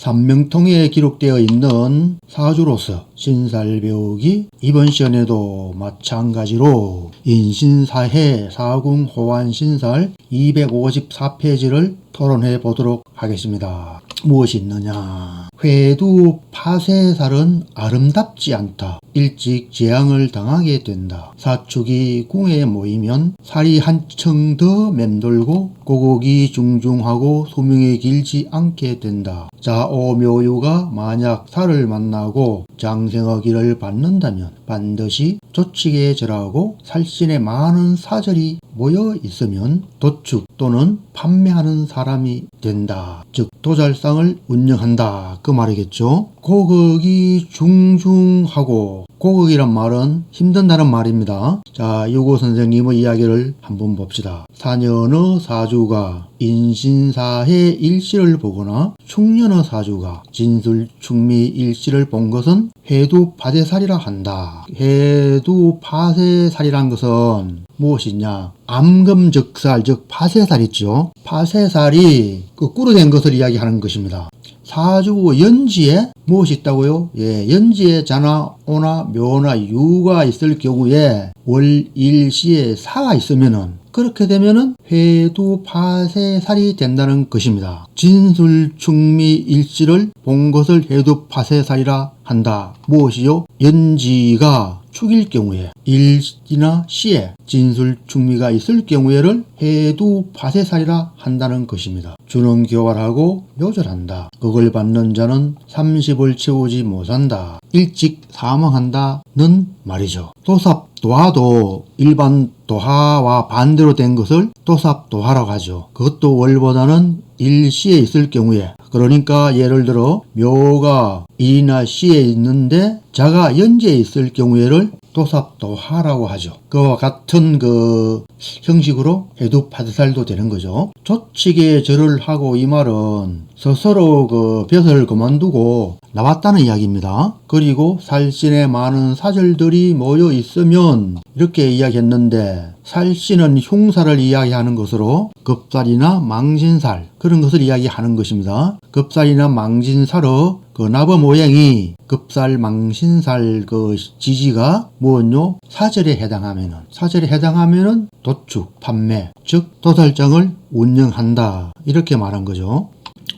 삼명통에 기록되어 있는 사주로서 신살 배우기 이번 시간에도 마찬가지로 인신사해 사궁호환신살 254페이지를 토론해 보도록 하겠습니다. 무엇이 있느냐? 회두 파쇄살은 아름답지 않다. 일찍 재앙을 당하게 된다. 사축이 궁에 모이면 살이 한층 더 맴돌고 고곡이 중중하고 소명이 길지 않게 된다. 자오묘유가 만약 살을 만나고 장생의 길을 받는다면 반드시 조칙에 절하고 살신에 많은 사절이 모여 있으면 도축 또는 판매하는 사람이 된다. 즉 도잘상을 운영한다. 그 말이겠죠. 고극이 중중하고 고극이란 말은 힘든다는 말입니다. 자, 유고 선생님의 이야기를 한번 봅시다. 사년의 사주가 인신사해 일시를 보거나 충년의 사주가 진술충미 일시를 본 것은 해두파쇄살이라 한다. 해두파쇄살이란 것은 무엇이냐? 암금적살, 즉 파쇄살 있죠. 파쇄살이 거꾸로 된 것을 이야기하는 것입니다. 사주 연지에 무엇이 있다고요? 예, 연지에 자나 오나 묘나 유가 있을 경우에 월일시에 사가 있으면은 그렇게 되면은 해두파쇄살이 된다는 것입니다. 진술충미 일시를 본 것을 해두파쇄살이라 한다. 무엇이요? 연지가 축일 경우에 일이나 시에 진술충미가 있을 경우에를 해두파쇄살이라 한다는 것입니다. 주는 교활하고 묘절한다. 그걸 받는 자는 30을 채우지 못한다. 일찍 사망한다는 말이죠. 도삽도하도 일반 도하와 반대로 된 것을 도삽도하라고 하죠. 그것도 월보다는 일시에 있을 경우에, 그러니까 예를 들어 묘가 이나 시에 있는데 자가 연지에 있을 경우에를 도삽도하라고 하죠. 그와 같은 그 형식으로 해두파쇄살도 되는 거죠. 조칙에 절을 하고 이 말은 스스로 그 벼슬을 그만두고 나왔다는 이야기입니다. 그리고 살신에 많은 사절들이 모여 있으면 이렇게 이야기했는데, 살신은 흉살을 이야기하는 것으로 급살이나 망신살 그런 것을 이야기하는 것입니다. 급살이나 망신살의 그 나버 모양이 급살 망신살 그 지지가 뭐였뇨? 사절에 해당하면은 도축, 판매, 즉 도살장을 운영한다 이렇게 말한 거죠.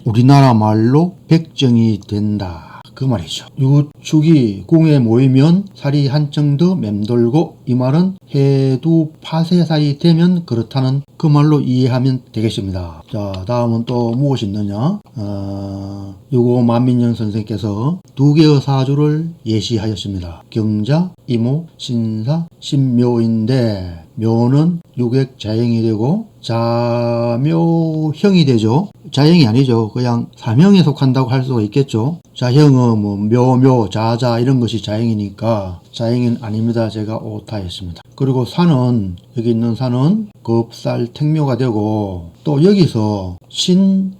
우리나라 말로 백정이 된다. 그 말이죠. 유축이 궁에 모이면 살이 한층 더 맴돌고, 이 말은 해두파쇄살이 되면 그렇다는 그 말로 이해하면 되겠습니다. 자, 다음은 또 무엇이 있느냐? 유고 만민영 선생께서 두 개의 사주를 예시하였습니다. 경자, 이모, 신사, 신묘인데 묘는 유객 자형이 되고 자묘형이 되죠. 자형이 아니죠. 그냥 사명에 속한다고 할 수가 있겠죠. 자형은 뭐 묘, 자자 이런 것이 자형이니까 자형은 아닙니다. 제가 오타했습니다. 그리고 산은, 여기 있는 산은 급살 택묘가 되고, 또 여기서 신,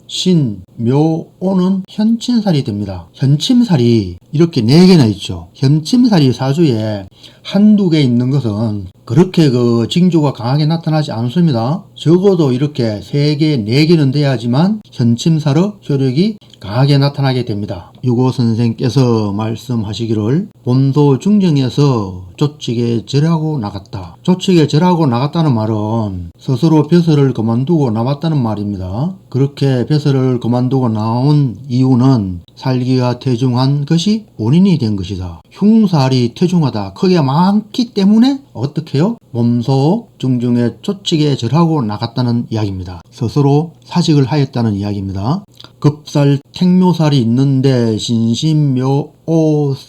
묘, 오는 현침살이 됩니다. 현침살이 이렇게 4개나 있죠. 현침살이 사주에 한두 개 있는 것은 그렇게 그 징조가 강하게 나타나지 않습니다. 적어도 이렇게 3개, 4개는 돼야지만 현침살의 효력이 강하게 나타나게 됩니다. 유고 선생께서 말씀하시기를 본소 중정에서 조칙에 절하고 나갔다. 조칙에 절하고 나갔다는 말은 스스로 벼슬을 그만두고 나왔다는 말입니다. 그렇게 벼슬을 그만두고 나온 이유는 살기가 태중한 것이 원인이 된 것이다. 흉살이 태중하다, 크게 많기 때문에 어떻게 해요? 몸소 중중에 조칙에 절하고 나갔다는 이야기입니다. 스스로 사직을 하였다는 이야기입니다. 급살 택묘살이 있는데 신신묘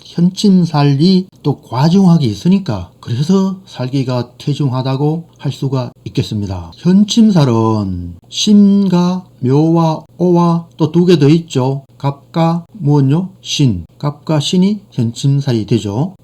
현침살이 또 과중하게 있으니까 그래서 살기가 태중하다고 할 수가 있겠습니다. 현침살은 신과 묘와 오와 또 2개 더 있죠. 갑과 무엇요? 신. 갑과 신이 현침살이 되죠.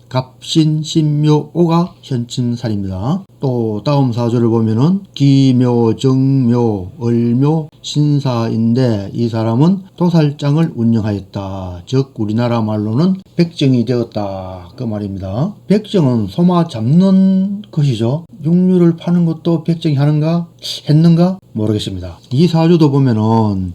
갑신, 신묘, 오가 현침살입니다. 또 다음 사주를 보면은 기묘, 정묘, 을묘, 신사인데 이 사람은 도살장을 운영하였다. 즉 우리나라 말로는 백정이 되었다 그 말입니다. 백정은 소마 잡는 것이죠. 육류를 파는 것도 백정이 하는가? 했는가? 모르겠습니다. 이 사주도 보면은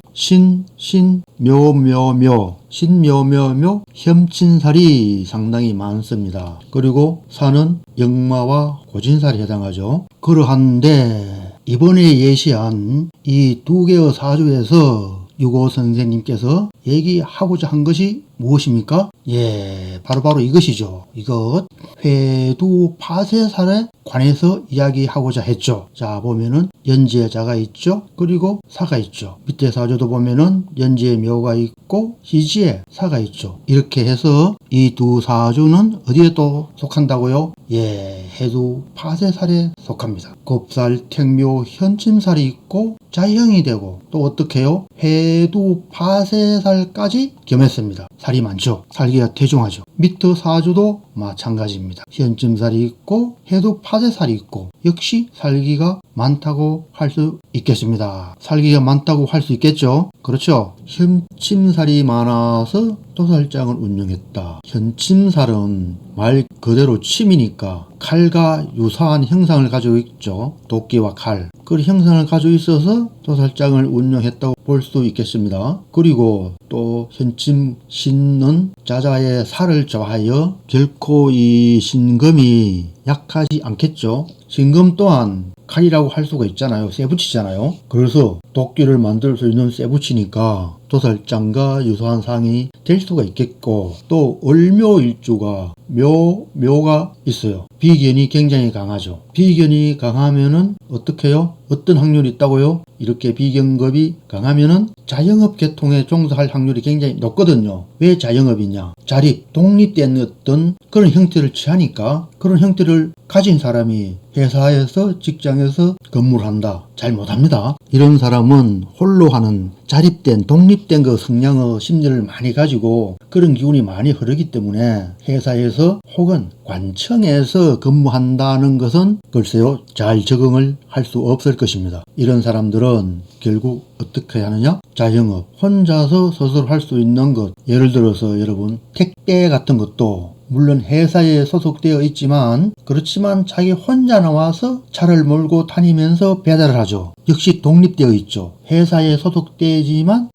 묘묘묘 혐친살이 상당히 많습니다. 그리고 사는 역마와 고진살이 해당하죠. 그러한데 이번에 예시한 이 두 개의 사주에서 유고 선생님께서 얘기하고자 한 것이 무엇입니까? 예, 바로 이것이죠. 이것 회두 파쇄살에 관해서 이야기하고자 했죠. 자, 보면은 연지에 자가 있죠. 그리고 사가 있죠. 밑에 사주도 보면은 연지에 묘가 있고 시지에 사가 있죠. 이렇게 해서 이 두 사주는 어디에 또 속한다고요? 예, 해두 파쇄살에 속합니다. 겁살, 택묘, 현침살이 있고 자형이 되고 또 어떻게 해요? 해두 파쇄살까지 겸했습니다. 살이 많죠. 살기가 대중하죠. 밑에 사주도 마찬가지입니다. 현침살이 있고 해두 파쇄살이 있고 역시 살기가 많다고 할 수 있겠습니다. 살기가 많다고 할 수 있겠죠. 그렇죠. 현침살이 많아서 도살장을 운영했다. 현침살은 말 그대로 침이니까 칼과 유사한 형상을 가지고 있죠. 도끼와 칼. 그 형상을 가지고 있어서 도살장을 운영했다고 볼 수 있겠습니다. 그리고 또 현침 신는 자자의 살을 좋아하여 결코 이 신금이 약하지 않겠죠. 신금 또한 칼이라고 할 수가 있잖아요. 쇠붙이잖아요. 그래서 도끼를 만들 수 있는 쇠붙이니까 도살장과 유사한 상이 될 수가 있겠고, 또 을묘일주가 묘가 있어요. 비견이 굉장히 강하죠. 비견이 강하면은 어떻게 해요? 어떤 확률이 있다고요? 이렇게 비견급이 강하면은 자영업 계통에 종사할 확률이 굉장히 높거든요. 왜 자영업이냐? 자립, 독립된 어떤 그런 형태를 취하니까 그런 형태를 가진 사람이 회사에서 직장에서 근무를 한다. 잘 못합니다. 이런 사람은 홀로 하는 자립된 독립된 그 성향의 심리를 많이 가지고 그런 기운이 많이 흐르기 때문에 회사에서 혹은 관청에서 근무한다는 것은 글쎄요 잘 적응을 할 수 없을 것입니다. 이런 사람들은 결국 어떻게 하느냐? 자영업, 혼자서 스스로 할 수 있는 것, 예를 들어서 여러분 택배 같은 것도 물론 회사에 소속되어 있지만 그렇지만 자기 혼자 나와서 차를 몰고 다니면서 배달을 하죠. 역시 독립되어 있죠. 회사에 소속되었지만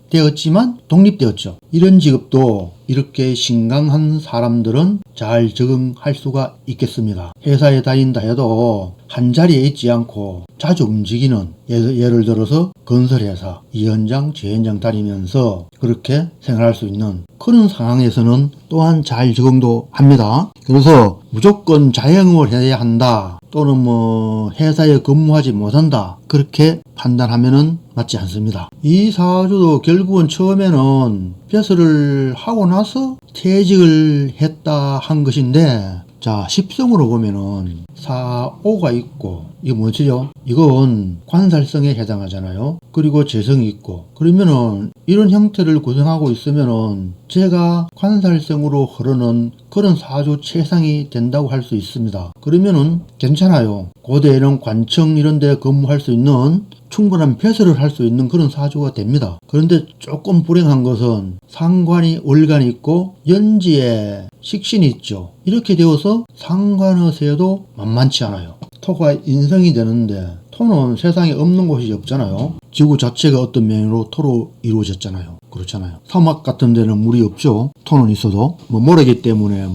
독립되었죠. 이런 직업도 이렇게 신강한 사람들은 잘 적응할 수가 있겠습니다. 회사에 다닌다 해도 한 자리에 있지 않고 자주 움직이는, 예를 들어서 건설회사 이 현장 저 현장 다니면서 그렇게 생활할 수 있는 그런 상황에서는 또한 잘 적응도 합니다. 그래서 무조건 자영업을 해야 한다 또는 뭐 회사에 근무하지 못한다 그렇게 판단하면은 맞지 않습니다. 이 사주도 결국은 처음에는 벼슬을 하고 나서 퇴직을 했다 한 것인데, 자, 십성으로 보면은 사오가 있고, 이거 뭐지요? 이건 관살성에 해당하잖아요. 그리고 재성이 있고, 그러면은 이런 형태를 구성하고 있으면은 제가 관살성으로 흐르는 그런 사주 최상이 된다고 할 수 있습니다. 그러면은 괜찮아요. 고대에는 관청 이런 데 근무할 수 있는 충분한 벼슬을 할 수 있는 그런 사주가 됩니다. 그런데 조금 불행한 것은 상관이 월간이 있고 연지에 식신이 있죠. 이렇게 되어서 상관의 세도 만만치 않아요. 토가 인성이 되는데 토는 세상에 없는 곳이 없잖아요. 지구 자체가 어떤 면으로 토로 이루어졌잖아요. 그렇잖아요. 사막 같은 데는 물이 없죠. 토는 있어도 모래기 때문에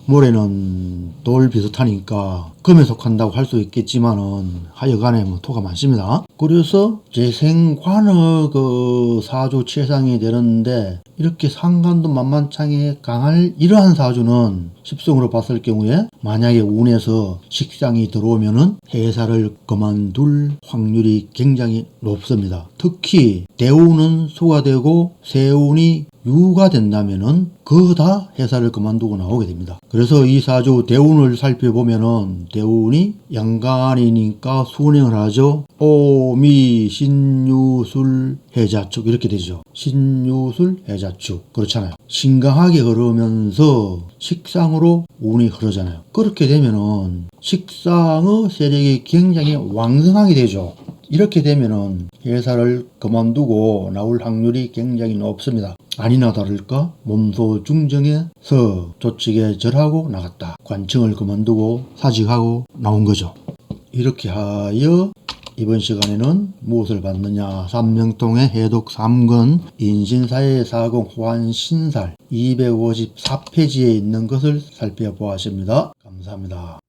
모래는 돌 비슷하니까 금에 속한다고 할 수 있겠지만은 하여간에 토가 많습니다. 그래서 재생관의 그 사주 최상이 되는데 이렇게 상관도 만만찮게 강할 이러한 사주는 십성으로 봤을 경우에 만약에 운에서 식상이 들어오면은 회사를 그만둘 확률이 굉장히 높습니다. 특히 대운은 수가 되고 세운이 유가 된다면은 그거 다 회사를 그만두고 나오게 됩니다. 그래서 이 사주 대운을 살펴보면은 대운이 양간이니까 순행을 하죠. 오미 신유술 해자축 이렇게 되죠. 신유술 해자축 그렇잖아요. 신강하게 흐르면서 식상으로 운이 흐르잖아요. 그렇게 되면은 식상의 세력이 굉장히 왕성하게 되죠. 이렇게 되면은 회사를 그만두고 나올 확률이 굉장히 높습니다. 아니나 다를까 몸소 중정에서 조직에 절하고 나갔다. 관청을 그만두고 사직하고 나온 거죠. 이렇게 하여 이번 시간에는 무엇을 봤느냐? 삼명통의 해독 3권 인신사회사공 호환신살 254페이지에 있는 것을 살펴보았습니다. 감사합니다.